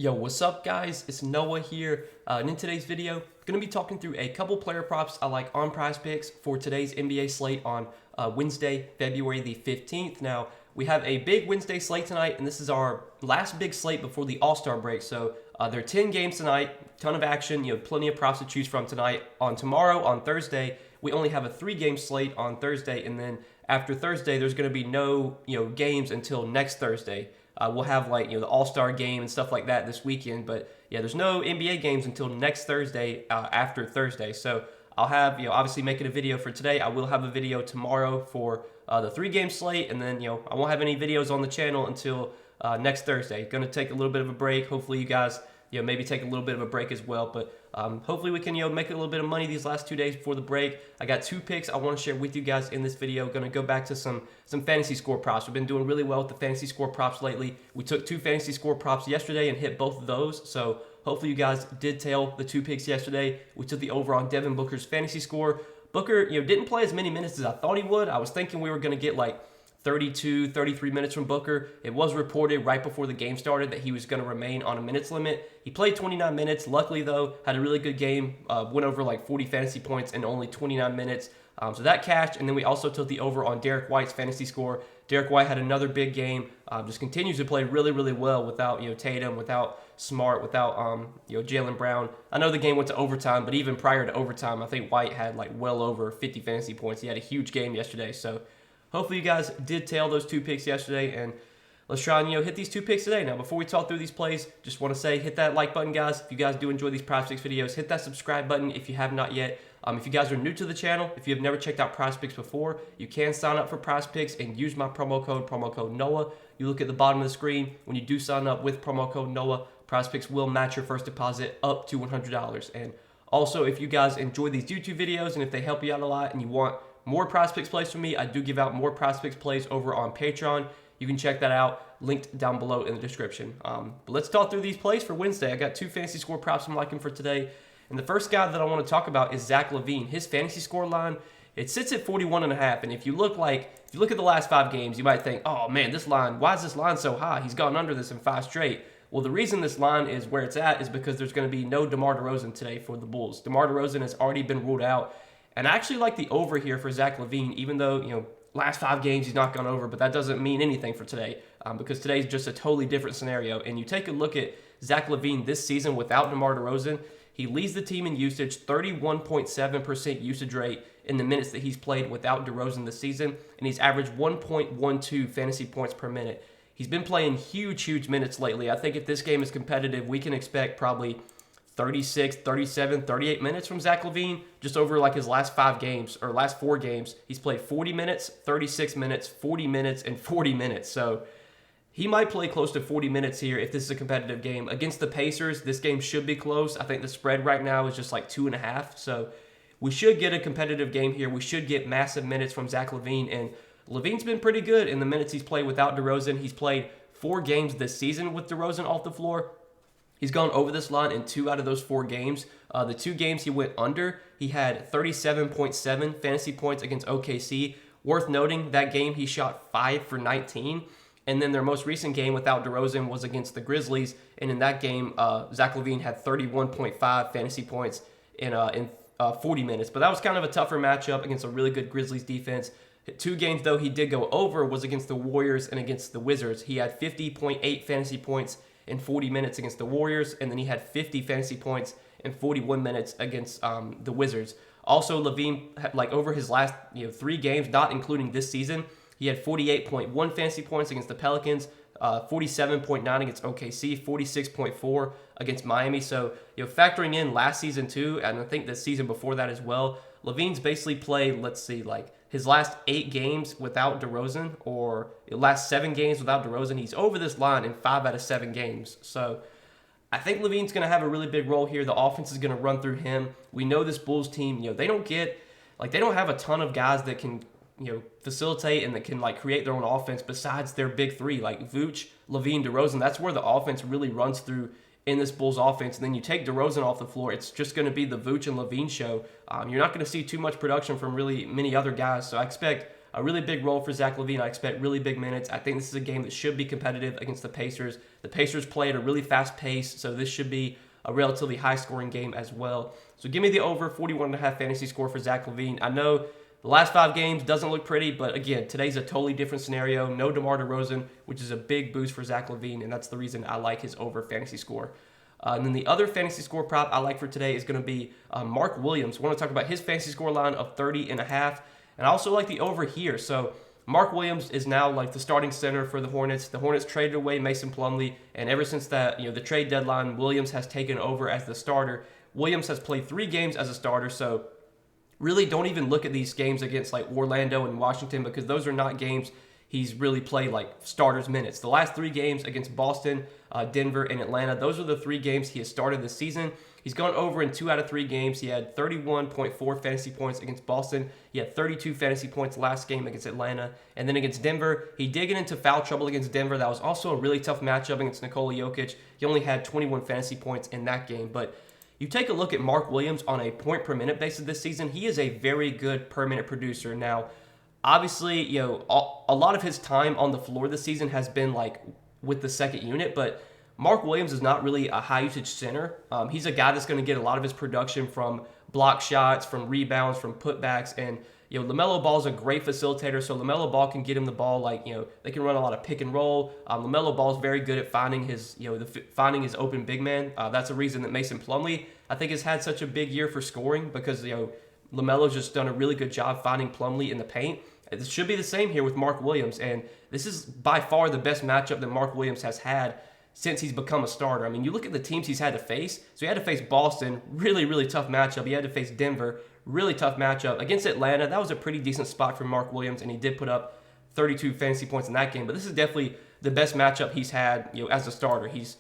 Yo, what's up guys? It's Noah here, and in today's video, I'm going to be talking through a couple player props I like on Prizepicks for today's NBA slate on Wednesday, February the 15th. Now, we have a big Wednesday slate tonight, and this is our last big slate before the All-Star break. So there are 10 games tonight, ton of action, plenty of props to choose from tonight. On tomorrow, on Thursday, we only have a 3-game slate on Thursday, and then after Thursday, there's going to be no games until next Thursday. We'll have the All-Star game and stuff like that this weekend, but yeah, there's no NBA games until next Thursday after Thursday. So I'll have obviously making a video for today. I will have a video tomorrow for the 3-game slate, and then I won't have any videos on the channel until next Thursday. Going to take a little bit of a break. Hopefully you guys maybe take a little bit of a break as well, but hopefully we can make a little bit of money these last 2 days before the break. I got 2 picks I want to share with you guys in this video. Going to go back to some fantasy score props. We've been doing really well with the fantasy score props lately. We took 2 fantasy score props yesterday and hit both of those, so hopefully you guys did tail the 2 picks yesterday. We took the over on Devin Booker's fantasy score. Booker didn't play as many minutes as I thought he would. I was thinking we were going to get 32, 33 minutes from Booker. It was reported right before the game started that he was going to remain on a minutes limit. He played 29 minutes. Luckily, though, had a really good game. Went over 40 fantasy points in only 29 minutes. So that cashed. And then we also took the over on Derek White's fantasy score. Derek White had another big game. Just continues to play really, really well without Tatum, without Smart, without Jaylen Brown. I know the game went to overtime, but even prior to overtime, I think White had well over 50 fantasy points. He had a huge game yesterday. So hopefully you guys did tail those 2 picks yesterday, and let's try and hit these 2 picks today. Now, before we talk through these plays, just want to say hit that like button, guys. If you guys do enjoy these Prizepicks videos, hit that subscribe button if you have not yet. If you guys are new to the channel, if you have never checked out Prizepicks before, you can sign up for Prizepicks and use my promo code Noah. You look at the bottom of the screen. When you do sign up with promo code Noah, Prizepicks will match your first deposit up to $100. And also, if you guys enjoy these YouTube videos and if they help you out a lot and you want more Prizepicks plays from me, I do give out more Prizepicks plays over on Patreon. You can check that out, linked down below in the description. But let's talk through these plays for Wednesday. I got 2 fantasy score props I'm liking for today. And the first guy that I want to talk about is Zach LaVine. His fantasy score line, it sits at 41.5. And if you look at the last 5 games, you might think, oh man, why is this line so high? He's gone under this in 5 straight. Well, the reason this line is where it's at is because there's going to be no DeMar DeRozan today for the Bulls. DeMar DeRozan has already been ruled out. And I actually like the over here for Zach LaVine, even though, last 5 games he's not gone over, but that doesn't mean anything for today because today's just a totally different scenario. And you take a look at Zach LaVine this season without DeMar DeRozan, he leads the team in usage, 31.7% usage rate in the minutes that he's played without DeRozan this season, and he's averaged 1.12 fantasy points per minute. He's been playing huge minutes lately. I think if this game is competitive, we can expect probably 36, 37, 38 minutes from Zach LaVine just over his last 5 games or last 4 games. He's played 40 minutes, 36 minutes, 40 minutes, and 40 minutes. So he might play close to 40 minutes here if this is a competitive game. Against the Pacers, this game should be close. I think the spread right now is just 2.5. So we should get a competitive game here. We should get massive minutes from Zach LaVine. And LaVine's been pretty good in the minutes he's played without DeRozan. He's played 4 games this season with DeRozan off the floor. He's gone over this line in 2 out of those 4 games. The 2 games he went under, he had 37.7 fantasy points against OKC. Worth noting, that game he shot 5 for 19. And then their most recent game without DeRozan was against the Grizzlies. And in that game, Zach LaVine had 31.5 fantasy points in 40 minutes. But that was kind of a tougher matchup against a really good Grizzlies defense. 2 games, though, he did go over was against the Warriors and against the Wizards. He had 50.8 fantasy points in 40 minutes against the Warriors, and then he had 50 fantasy points in 41 minutes against the Wizards. Also, LaVine, over his last 3 games, not including this season, he had 48.1 fantasy points against the Pelicans, 47.9 against OKC, 46.4 against Miami. So, factoring in last season too, and I think the season before that as well, LaVine's basically played, his last 8 games without DeRozan, or last 7 games without DeRozan. He's over this line in 5 out of 7 games. So I think LaVine's going to have a really big role here. The offense is going to run through him. We know this Bulls team, they don't have a ton of guys that can, facilitate and that can create their own offense besides their big 3, like Vooch, LaVine, DeRozan. That's where the offense really runs through in this Bulls offense. And then you take DeRozan off the floor, it's just going to be the Vooch and LaVine show. You're not going to see too much production from really many other guys. So I expect a really big role for Zach LaVine. I expect really big minutes. I think this is a game that should be competitive against the Pacers. The Pacers play at a really fast pace, so this should be a relatively high-scoring game as well. So give me the over 41.5 fantasy score for Zach LaVine. I know the last 5 games doesn't look pretty, but again, today's a totally different scenario. No DeMar DeRozan, which is a big boost for Zach LaVine, and that's the reason I like his over fantasy score. And then the other fantasy score prop I like for today is going to be Mark Williams. I want to talk about his fantasy score line of 30.5, and I also like the over here. So Mark Williams is now like the starting center for the Hornets. The Hornets traded away Mason Plumlee, and ever since that, the trade deadline, Williams has taken over as the starter. Williams has played 3 games as a starter, so really don't even look at these games against like Orlando and Washington, because those are not games he's really played like starters minutes. The last 3 games against Boston, Denver, and Atlanta, those are the 3 games he has started this season. He's gone over in 2 out of 3 games. He had 31.4 fantasy points against Boston. He had 32 fantasy points last game against Atlanta. And then against Denver, he did get into foul trouble against Denver. That was also a really tough matchup against Nikola Jokic. He only had 21 fantasy points in that game. But you take a look at Mark Williams on a point per minute basis this season, he is a very good per minute producer. Now, obviously, a lot of his time on the floor this season has been like with the second unit, but Mark Williams is not really a high usage center. He's a guy that's going to get a lot of his production from block shots, from rebounds, from putbacks, and LaMelo Ball is a great facilitator, so LaMelo Ball can get him the ball. Like they can run a lot of pick and roll. LaMelo Ball is very good at finding his finding his open big man. That's a reason that Mason Plumlee, I think, has had such a big year for scoring, because LaMelo's just done a really good job finding Plumlee in the paint. It should be the same here with Mark Williams, and this is by far the best matchup that Mark Williams has had since he's become a starter. I mean, you look at the teams he's had to face. So he had to face Boston, really, really tough matchup. He had to face Denver, really tough matchup. Against Atlanta, that was a pretty decent spot for Mark Williams, and he did put up 32 fantasy points in that game. But this is definitely the best matchup he's had, as a starter. He's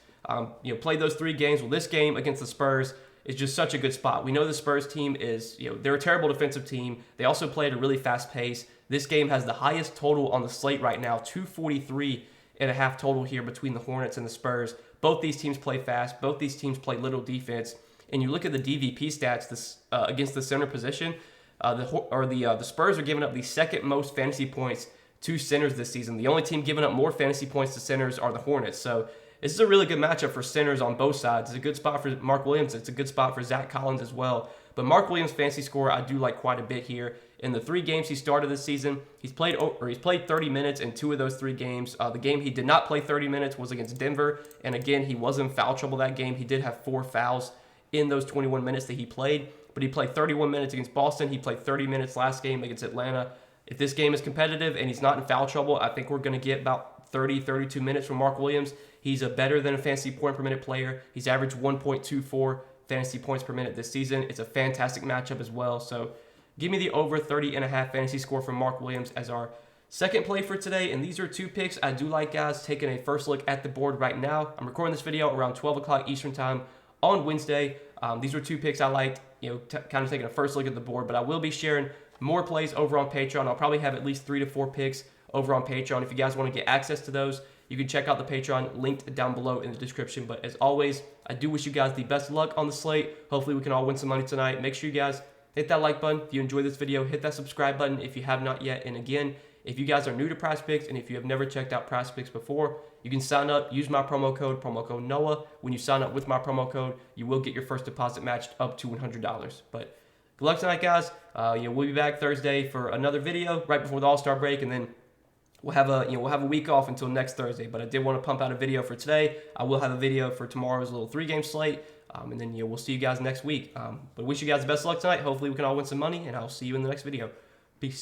played those 3 games. Well, this game against the Spurs is just such a good spot. We know the Spurs team is, they're a terrible defensive team. They also play at a really fast pace. This game has the highest total on the slate right now, 243.5 total here between the Hornets and the Spurs. Both these teams play fast. Both these teams play little defense. And you look at the DVP stats against the center position, the Spurs are giving up the second most fantasy points to centers this season. The only team giving up more fantasy points to centers are the Hornets. So this is a really good matchup for centers on both sides. It's a good spot for Mark Williams. It's a good spot for Zach Collins as well. But Mark Williams' fantasy score, I do like quite a bit here. In the 3 games he started this season, he's played 30 minutes in 2 of those 3 games. The game he did not play 30 minutes was against Denver, and again, he was in foul trouble that game. He did have 4 fouls in those 21 minutes that he played, but he played 31 minutes against Boston. He played 30 minutes last game against Atlanta. If this game is competitive and he's not in foul trouble, I think we're going to get about 32 minutes from Mark Williams. He's a better than a fantasy point per minute player. He's averaged 1.24 fantasy points per minute this season. It's a fantastic matchup as well. So give me the over 30.5 fantasy score from Mark Williams as our second play for today. And these are 2 picks I do like, guys. Taking a first look at the board right now. I'm recording this video around 12 o'clock Eastern time on Wednesday. These were 2 picks I liked, kind of taking a first look at the board. But I will be sharing more plays over on Patreon. I'll probably have at least 3 to 4 picks over on Patreon. If you guys want to get access to those, you can check out the Patreon linked down below in the description. But as always, I do wish you guys the best of luck on the slate. Hopefully we can all win some money tonight. Make sure you guys hit that like button if you enjoyed this video. Hit that subscribe button if you have not yet. And again, if you guys are new to Prizepicks and if you have never checked out Prizepicks before, you can sign up, use my promo code NOAH. When you sign up with my promo code, you will get your first deposit matched up to $100. But good luck tonight, guys. We'll be back Thursday for another video right before the All-Star break, and then we'll have a week off until next Thursday. But I did want to pump out a video for today. I will have a video for tomorrow's little 3-game slate, and then we'll see you guys next week. But wish you guys the best of luck tonight. Hopefully we can all win some money, and I'll see you in the next video. Peace.